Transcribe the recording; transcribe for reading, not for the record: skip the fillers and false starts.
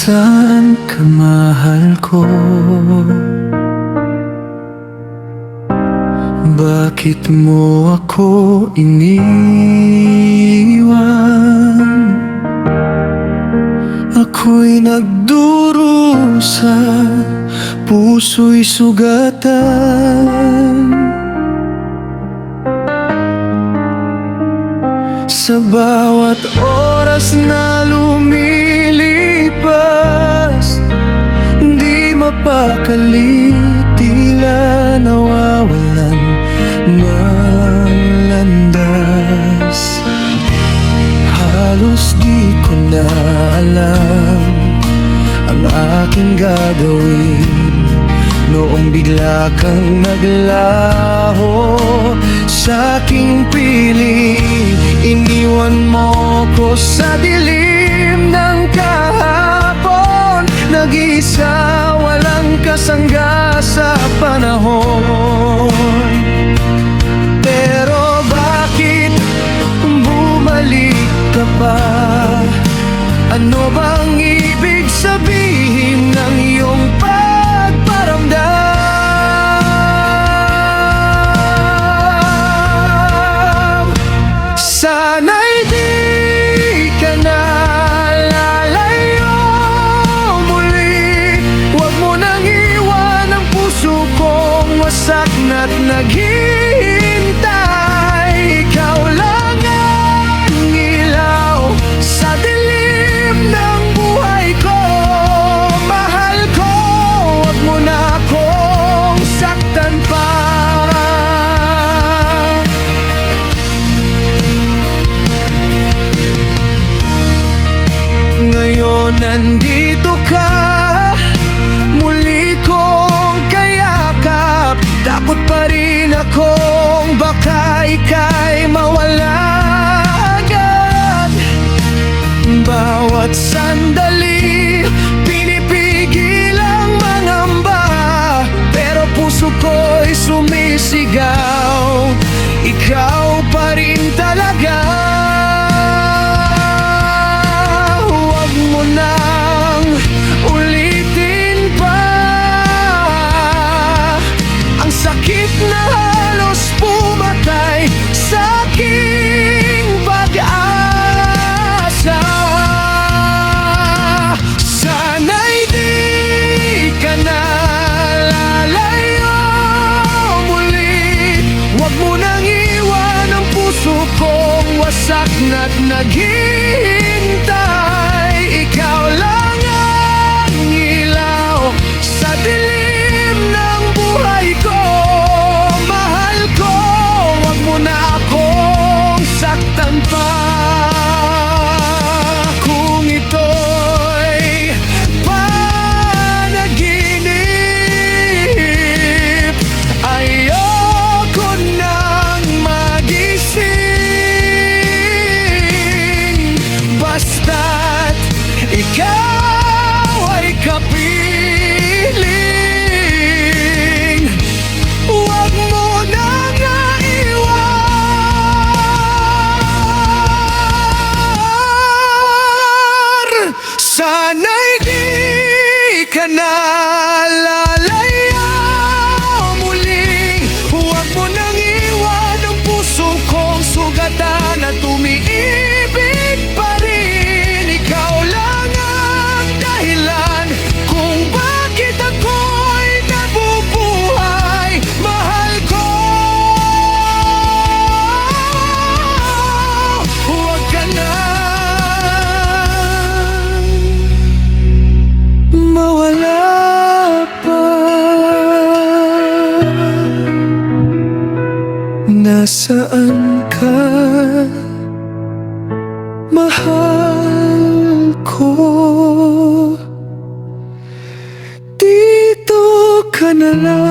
Nasaan ka, mahal ko? Bakit mo ako iniwan? Ako'y nagdurusa, puso'y sugatan. Sa bawat oras na lumilipas, di mapakali, tila nawawalan ng landas. Halos di ko na alam ang aking gagawin noong bigla kang naglaho sa aking piling. Iniwan mo ko sa dilim ng kahapon, nag-iisa, walang kasangga sa panahon. Pero bakit bumalik ka pa? Ano bang ibig sabihin ng iyong pagparamdam? Sana'y di ka na lalayo muli. Huwag mo nang iwan ang puso kong wasak na't naghihintay. Ikaw lang ang ilaw sa dilim ng buhay ko. Mahal ko, huwag mo na akong saktan pa. Ngayon nandito ka, muli kong kayakap. Takot pa rin akong baka ika'y mawala agad. Bawat sandali, pinipigil ang mangamba, pero puso ko'y sumisigaw, ikaw pa rin talaga. Huwag mo nang ulitin pa ang sakit na halos pumatay sa aking pag-asa. Sana'y di ka na lalayo muli. Huwag mo nang iwan ang puso kong wasak na't naghihintay. Ikaw lang ang ilaw sa dilim ng buhay ko. Mahal ko, huwag mo na akong saktan pa. Kung ito'y panaginip, ayoko nang magising. Basta't ikaw ay kapiling, huwag mo nang naiwan. Sana'y di ka na lalayo muli. Huwag mo nang iwan ang puso kong sugatan at umiibig pa rin. Ikaw lang ang dahilan kung bakit ako'y nabubuhay. Mahal ko, huwag ka na mawala pa. Nasaan ka, mahal ko? Dito ka na lang.